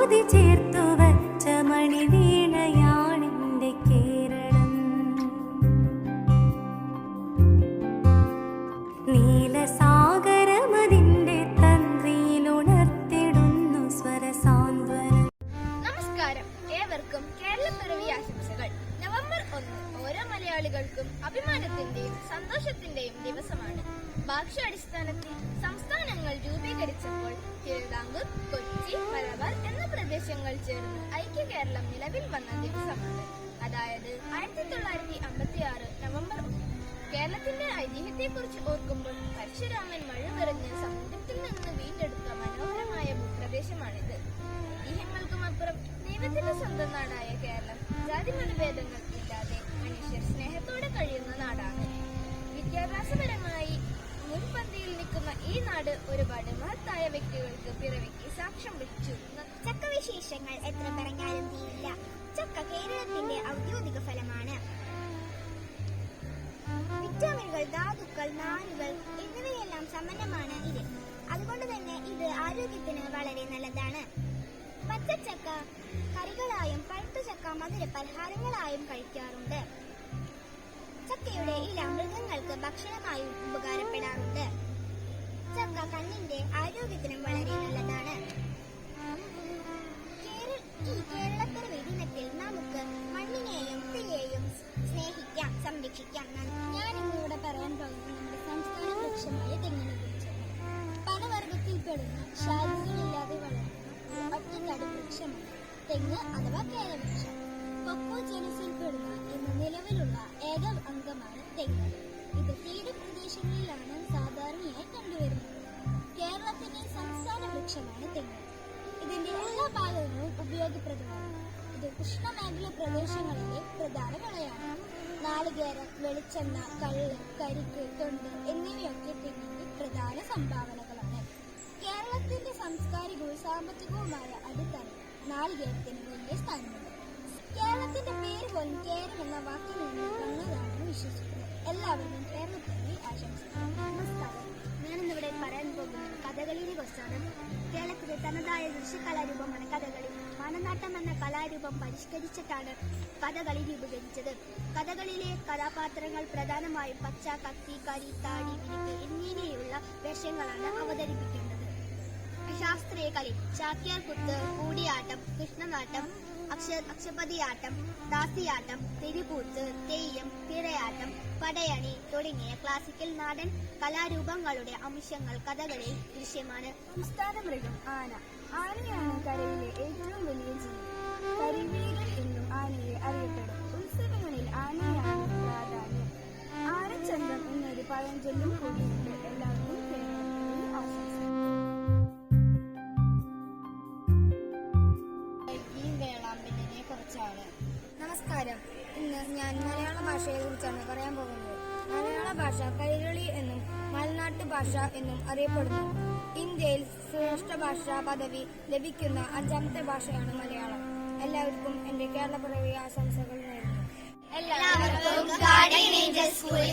ശ്രുതി ചേർത്തു വച്ച മണിവീണയാണെന്റെ കേരളം. നീലസാഗരമതിന്റെ തന്ത്രിയിലുണർത്തിടുന്നു സ്വരസാന്ത്വനം. നമസ്കാരം, ഏവർക്കും കേരളപ്പിറവി ആശംസകൾ. നവംബർ 1 ഓരോ മലയാളികൾക്കും അഭിമാനത്തിന്റെയും സന്തോഷത്തിന്റെയും ദിവസമാണ്. ഭാഷാടിസ്ഥാനത്തിൽ സംസ്ഥാനങ്ങൾ രൂപീകരിച്ചപ്പോൾ തിരുവിതാംകൂർ, കൊച്ചി, മലബാർ എന്ന പ്രദേശങ്ങൾ ചേർന്ന് ഐക്യ കേരളം നിലവിൽ വന്ന ദിവസമാണ്. അതായത് 1956 നവംബർ 1. കേരളത്തിന്റെ ഐതിഹ്യത്തെക്കുറിച്ച് ഓർക്കുമ്പോൾ പരശുരാമൻ മഴവെറിഞ്ഞ് സമുദ്രത്തിൽ നിന്ന് വീണ്ടെടുത്ത മനോഹരമായ ഭൂപ്രദേശമാണിത്. ഐതിഹ്യങ്ങൾക്കുമപ്പുറം ദൈവത്തിന്റെ സ്വന്തം നാടായ കേരളം ജാതിമതഭേദങ്ങൾ ഇല്ലാതെ മനുഷ്യർ സ്നേഹത്തോടെ കഴിയുന്ന നാടാണ്. വിദ്യാഭ്യാസപരമായി മുൻപന്തിയിൽ നിൽക്കുന്ന ഈ നാട് ഒരുപാട് മഹത്തായ വ്യക്തികൾക്ക് പിറവിക്ക് സാക്ഷ്യം വഹിച്ചു. ചക്കവിശേഷങ്ങൾ എത്ര പറഞ്ഞാലും തീരില്ല. ചക്ക കേരളത്തിന്റെ ഔദ്യോഗിക ഫലമാണ്. വിറ്റാമിനുകൾ, ധാതുക്കൾ, നാരുകൾ എന്നിവയെല്ലാം സമ്പന്നമാണ് ഇത്. അതുകൊണ്ട് തന്നെ ഇത് ആരോഗ്യത്തിന് വളരെ നല്ലതാണ്. പച്ചച്ചക്ക കറികളായും പഴുത്ത ചക്ക മധുര പലഹാരങ്ങളായും കഴിക്കാറുണ്ട്. ചക്കയുടെ ഇല മൃഗങ്ങൾക്ക് ഭക്ഷണമായും ഉപകാരപ്പെടാറുണ്ട്. ചക്ക കണ്ണിന്റെ ആരോഗ്യത്തിനും വളരെ നല്ലതാണ്. ഈ കേരളപ്പിറവി ദിനത്തിൽ നമുക്ക് മണ്ണിനെയും തീയെയും സ്നേഹിക്കാം, സംരക്ഷിക്കാം. ഞാൻ ഇന്നിവിടെ പറയാൻ പോകുന്നത് നമ്മുടെ സംസ്ഥാന വൃക്ഷമായ തെങ്ങിനെ കുറിച്ചാണ്. പനവർഗത്തിൽപ്പെടുന്ന ശാഖകളില്ലാതെ വളരുന്ന ഒറ്റക്കാട് വൃക്ഷമാണ് തെങ്ങ് അഥവാ കേരവൃക്ഷം. കൊക്കോ ജനുസിൽപ്പെടുന്ന ഇന്ന് നിലവിലുള്ള ഏക അംഗമാണ് തെങ്ങ്. ഇത് തീരപ്രദേശങ്ങളിലാണ് സാധാരണയായി കണ്ടുവരുന്നത്. കേരളത്തിന്റെ സംസ്ഥാന വൃക്ഷമാണ് തെങ്ങ്. ഇതിന്റെ എല്ലാ ഭാഗങ്ങളും ഉപയോഗപ്രദമാണ്. ഇത് ഉഷ്ണമേഖല പ്രദേശങ്ങളിലെ പ്രധാന വിളയാണ്. നാളികേരം, വെളിച്ചെണ്ണ, കള്ള്, കരിക്ക്, തൊണ്ട് എന്നിവയൊക്കെ തെങ്ങിന്റെ പ്രധാന സംഭാവനകളാണ്. കേരളത്തിന്റെ സാംസ്കാരികവും സാമ്പത്തികവുമായ അടിത്തറ നാളികേരത്തിന് വലിയ സ്ഥാനമുണ്ട്. കേരളത്തിന്റെ പേര് പോലും കേരം എന്ന വാക്കിൽ നിന്ന് വന്നതാണെന്ന് വിശ്വസിക്കുന്നു. എല്ലാവർക്കും കേരളപ്പിറവി ആശംസിക്കുന്നു. നമസ്കാരം. ഞാനിന്നിവിടെ പറയാൻ പോകുന്നത് കഥകളിയെ കുറിച്ചാണ്. കേരളത്തിലെ തനതായ ദൃശ്യകലാരൂപമാണ് കഥകളി. മാനനാട്ടം എന്ന കലാരൂപം പരിഷ്കരിച്ചിട്ടാണ് കഥകളി രൂപീകരിച്ചത്. കഥകളിയിലെ കഥാപാത്രങ്ങൾ പ്രധാനമായും പച്ച, കത്തി, കരി, താടി, മിനുക്ക് എന്നിങ്ങനെയുള്ള വേഷങ്ങളാണ് അവതരിപ്പിക്കേണ്ടത്. ശാസ്ത്രീയ കളി ചാക്യാർകൂത്ത്, കൂടിയാട്ടം, കൃഷ്ണനാട്ടം, അക്ഷപതിയാട്ടം, ദാസിയാട്ടം, തിരികൂത്ത്, തെയ്യം, തിറയാട്ടം, പടയണി തുടങ്ങിയ ക്ലാസിക്കൽ നാടൻ കലാരൂപങ്ങളുടെ അംശങ്ങൾ കഥകളിയിൽ ദൃശ്യമാണ്. സംസ്ഥാന മൃഗം ആന. ആനയാണ് കരയിലെ ഏറ്റവും വലിയ ജീവി. കരിവീരൻ എന്നും ആനയെ അറിയപ്പെടും. ഉത്സവങ്ങളിൽ ആനയാണ് പ്രാധാന്യം. ആനച്ചന്തം എന്നൊരു പഴഞ്ചൊല്ലും കൂടിയുണ്ട്. എല്ലാവർക്കും കേരളപ്പിറവി ആശംസകൾ. നമസ്കാരം. ഇന്ന് ഞാൻ മലയാള ഭാഷയെ കുറിച്ചാണ് പറയാൻ പോകുന്നത്. മലയാള ഭാഷ കൈരളി എന്നും മലനാട്ടു ഭാഷ എന്നും അറിയപ്പെടുന്നു. ഇന്ത്യയിൽ ശ്രേഷ്ഠ ഭാഷാ പദവി ലഭിക്കുന്ന 5ാമത്തെ ഭാഷയാണ് മലയാളം. എല്ലാവർക്കും എന്റെ കേരളപ്പിറവി ആശംസകൾ നേരുന്നു. എല്ലാവർക്കും ഗാർഡിയൻ ഏഞ്ചൽ സ്കൂൾ